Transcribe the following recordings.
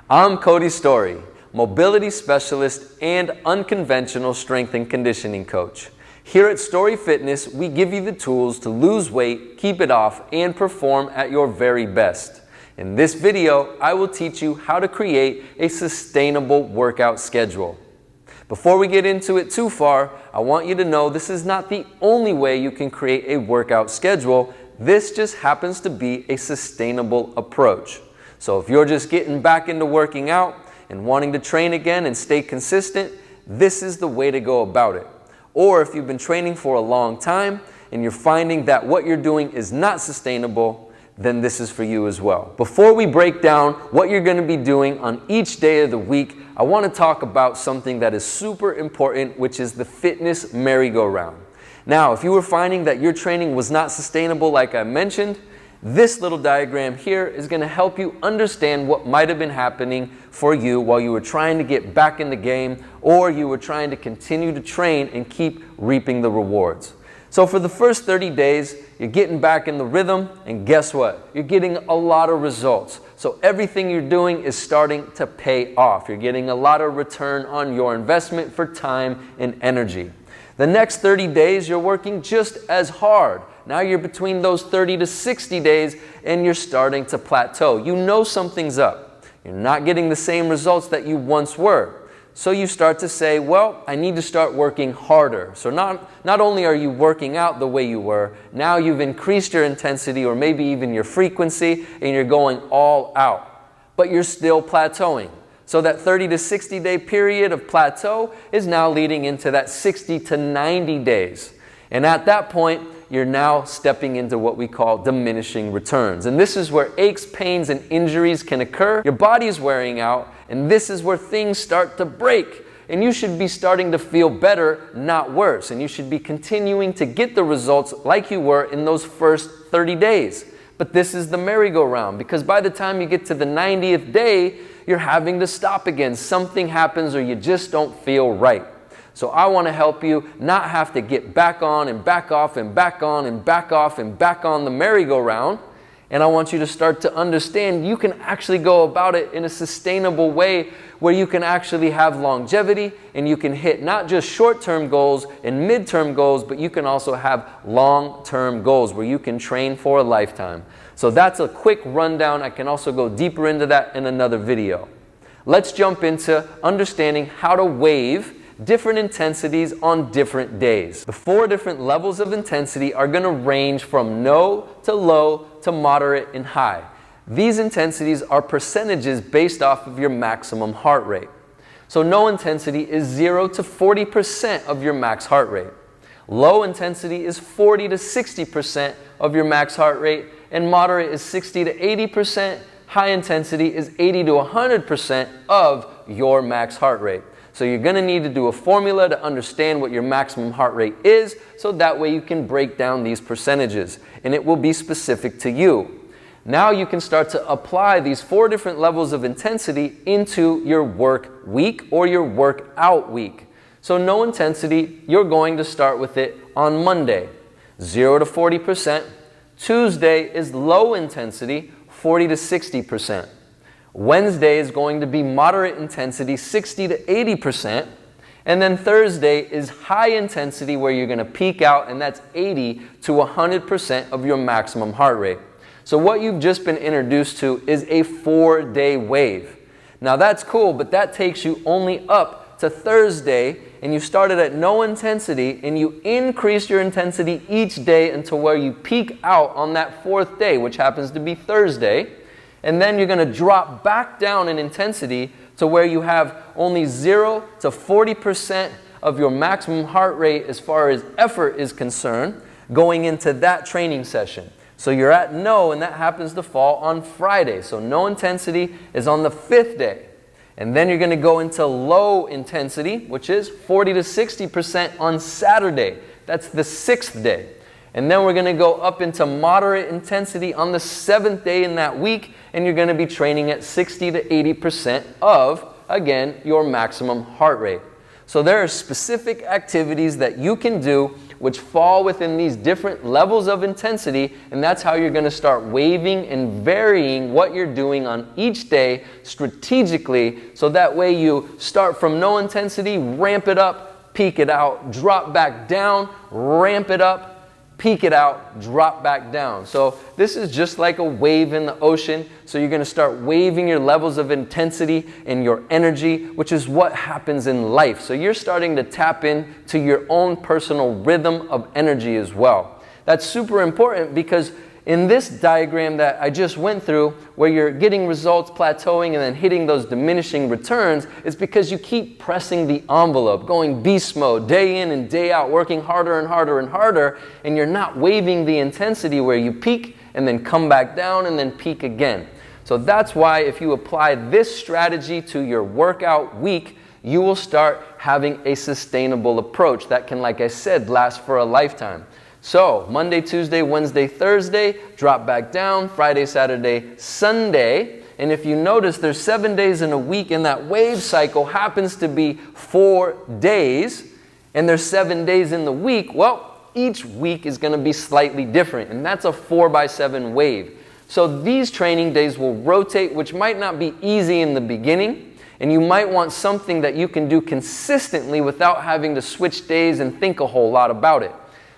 I'm Cody Story, mobility specialist and unconventional strength and conditioning coach. Here at Story Fitness, we give you the tools to lose weight, keep it off, and perform at your very best. In this video, I will teach you how to create a sustainable workout schedule. Before we get into it too far, I want you to know this is not the only way you can create a workout schedule. This just happens to be a sustainable approach. So if you're just getting back into working out and wanting to train again and stay consistent, this is the way to go about it. Or if you've been training for a long time and you're finding that what you're doing is not sustainable, then this is for you as well. Before we break down what you're going to be doing on each day of the week, I want to talk about something that is super important, which is the fitness merry-go-round. Now, if you were finding that your training was not sustainable like I mentioned, this little diagram here is going to help you understand what might have been happening for you while you were trying to get back in the game or you were trying to continue to train and keep reaping the rewards. So for the first 30 days, you're getting back in the rhythm, and guess what? You're getting a lot of results. So everything you're doing is starting to pay off. You're getting a lot of return on your investment for time and energy. The next 30 days, you're working just as hard. Now you're between those 30 to 60 days and you're starting to plateau. You know something's up. You're not getting the same results that you once were. So you start to say, well, I need to start working harder. So not only are you working out the way you were, now you've increased your intensity or maybe even your frequency and you're going all out. But you're still plateauing. So that 30 to 60 day period of plateau is now leading into that 60 to 90 days. And at that point, you're now stepping into what we call diminishing returns. And this is where aches, pains, and injuries can occur. Your body's wearing out, and this is where things start to break. And you should be starting to feel better, not worse. And you should be continuing to get the results like you were in those first 30 days. But this is the merry-go-round, because by the time you get to the 90th day, you're having to stop again. Something happens or you just don't feel right. So I want to help you not have to get back on and back off and back on and back off and back on the merry-go-round. And I want you to start to understand you can actually go about it in a sustainable way where you can actually have longevity and you can hit not just short-term goals and mid-term goals, but you can also have long-term goals where you can train for a lifetime. So that's a quick rundown. I can also go deeper into that in another video. Let's jump into understanding how to wave different intensities on different days. The 4 different levels of intensity are going to range from no to low to moderate and high. These intensities are percentages based off of your maximum heart rate. So no intensity is 0 to 40% of your max heart rate. Low intensity is 40 to 60% of your max heart rate, and moderate is 60 to 80%. High intensity is 80 to 100% of your max heart rate. So you're going to need to do a formula to understand what your maximum heart rate is, so that way you can break down these percentages, and it will be specific to you. Now you can start to apply these 4 different levels of intensity into your work week or your workout week. So no intensity, you're going to start with it on Monday, 0 to 40%. Tuesday is low intensity, 40 to 60%. Wednesday is going to be moderate intensity, 60 to 80%. And then Thursday is high intensity where you're going to peak out, and that's 80 to 100% of your maximum heart rate. So what you've just been introduced to is a 4-day wave. Now that's cool, but that takes you only up to Thursday, and you started at no intensity and you increase your intensity each day until where you peak out on that 4th day, which happens to be Thursday. And then you're going to drop back down in intensity to where you have only 0 to 40% of your maximum heart rate as far as effort is concerned going into that training session. So you're at no, and that happens to fall on Friday. So no intensity is on the 5th day. And then you're going to go into low intensity, which is 40 to 60% on Saturday. That's the 6th day. And then we're going to go up into moderate intensity on the 7th day in that week, and you're going to be training at 60 to 80% of, again, your maximum heart rate. So there are specific activities that you can do which fall within these different levels of intensity, and that's how you're going to start waving and varying what you're doing on each day strategically, so that way you start from no intensity, ramp it up, peak it out, drop back down, ramp it up, peak it out, drop back down. So this is just like a wave in the ocean. So you're going to start waving your levels of intensity and your energy, which is what happens in life. So you're starting to tap into your own personal rhythm of energy as well. That's super important, because in this diagram that I just went through, where you're getting results, plateauing, and then hitting those diminishing returns, it's because you keep pressing the envelope, going beast mode, day in and day out, working harder and harder and harder, and you're not waving the intensity where you peak and then come back down and then peak again. So that's why if you apply this strategy to your workout week, you will start having a sustainable approach that can, like I said, last for a lifetime. So Monday, Tuesday, Wednesday, Thursday, drop back down, Friday, Saturday, Sunday. And if you notice, there's 7 days in a week, and that wave cycle happens to be 4 days, and there's 7 days in the week. Well, each week is going to be slightly different, and that's a 4x7 wave. So these training days will rotate, which might not be easy in the beginning, and you might want something that you can do consistently without having to switch days and think a whole lot about it.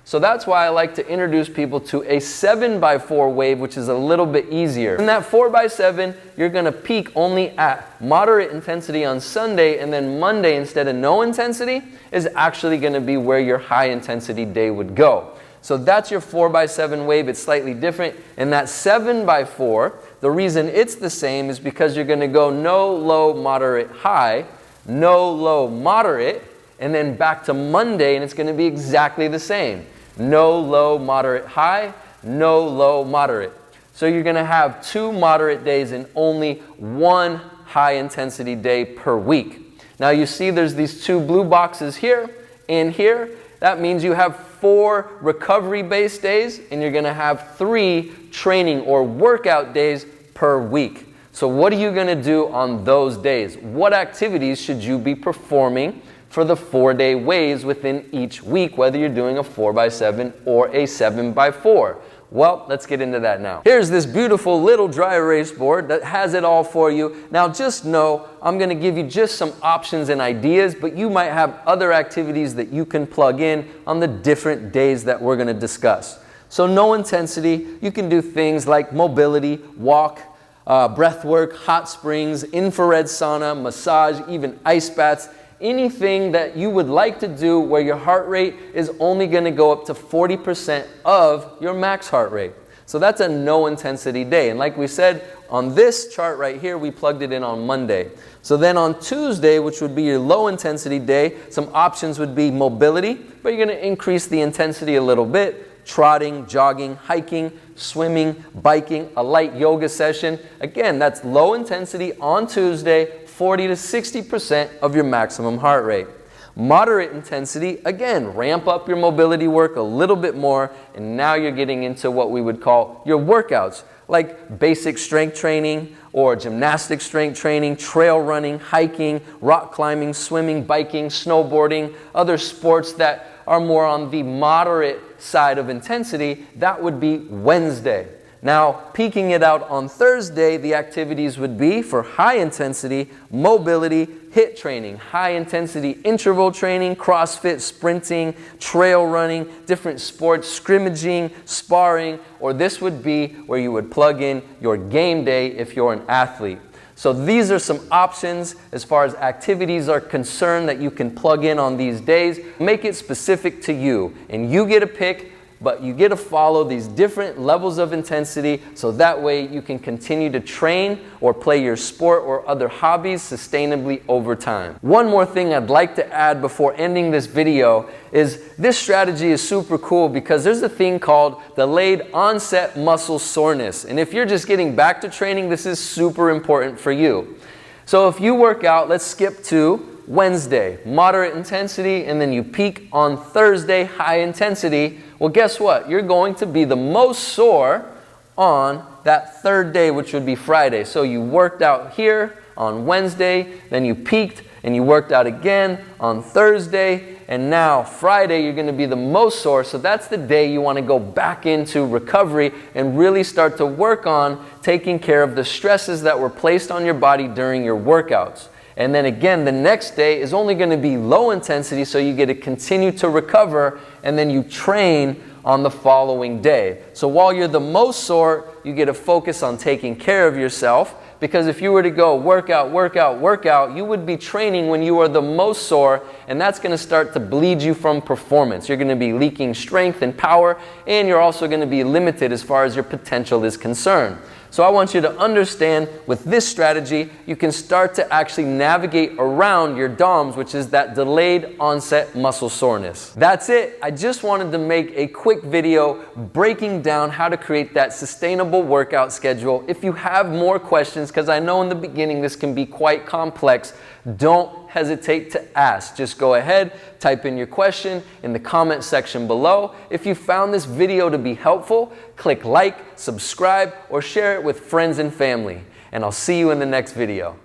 So that's why I like to introduce people to a 7x4 wave, which is a little bit easier. In that 4x7, you're going to peak only at moderate intensity on Sunday, and then Monday, instead of no intensity, is actually going to be where your high intensity day would go. So that's your 4x7 wave. It's slightly different. And that 7x4, the reason it's the same is because you're going to go no, low, moderate, high, no, low, moderate, and then back to Monday, and it's going to be exactly the same. No, low, moderate, high, no, low, moderate. So you're going to have 2 moderate days and only 1 high intensity day per week. Now you see there's these 2 blue boxes here and here. That means you have 4 recovery-based days, and you're going to have 3 training or workout days per week. So what are you going to do on those days? What activities should you be performing for the 4-day waves within each week, whether you're doing a 4x7 or a 7x4? Well, let's get into that now. Here's this beautiful little dry erase board that has it all for you. Now just know, I'm going to give you just some options and ideas, but you might have other activities that you can plug in on the different days that we're going to discuss. So no intensity, you can do things like mobility, walk, breath work, hot springs, infrared sauna, massage, even ice baths. Anything that you would like to do where your heart rate is only going to go up to 40% of your max heart rate. So that's a no intensity day. And like we said, on this chart right here, we plugged it in on Monday. So then on Tuesday, which would be your low intensity day, some options would be mobility, but you're going to increase the intensity a little bit. Trotting, jogging, hiking, swimming, biking, a light yoga session. Again, that's low intensity on Tuesday, 40 to 60% of your maximum heart rate. Moderate intensity, again, ramp up your mobility work a little bit more, and now you're getting into what we would call your workouts, like basic strength training or gymnastic strength training, trail running, hiking, rock climbing, swimming, biking, snowboarding, other sports that are more on the moderate side of intensity. That would be Wednesday. Now, peaking it out on Thursday, the activities would be for high intensity, mobility, HIIT training, high intensity interval training, CrossFit, sprinting, trail running, different sports, scrimmaging, sparring, or this would be where you would plug in your game day if you're an athlete. So these are some options as far as activities are concerned that you can plug in on these days. Make it specific to you, and you get a pick, but you get to follow these different levels of intensity, so that way you can continue to train or play your sport or other hobbies sustainably over time. One more thing I'd like to add before ending this video is this strategy is super cool because there's a thing called delayed onset muscle soreness. And if you're just getting back to training, this is super important for you. So if you work out, let's skip to Wednesday, moderate intensity, and then you peak on Thursday, high intensity. Well, guess what? You're going to be the most sore on that third day, which would be Friday. So you worked out here on Wednesday, then you peaked, and you worked out again on Thursday, and now Friday you're going to be the most sore, so that's the day you want to go back into recovery and really start to work on taking care of the stresses that were placed on your body during your workouts. And then again, the next day is only going to be low intensity, so you get to continue to recover, and then you train on the following day. So while you're the most sore, you get to focus on taking care of yourself, because if you were to go workout, workout, workout, you would be training when you are the most sore, and that's going to start to bleed you from performance. You're going to be leaking strength and power, and you're also going to be limited as far as your potential is concerned. So I want you to understand, with this strategy, you can start to actually navigate around your DOMS, which is that delayed onset muscle soreness. That's it. I just wanted to make a quick video breaking down how to create that sustainable workout schedule. If you have more questions, because I know in the beginning this can be quite complex, don't hesitate to ask. Just go ahead, type in your question in the comment section below. If you found this video to be helpful, click like, subscribe, or share it with friends and family. And I'll see you in the next video.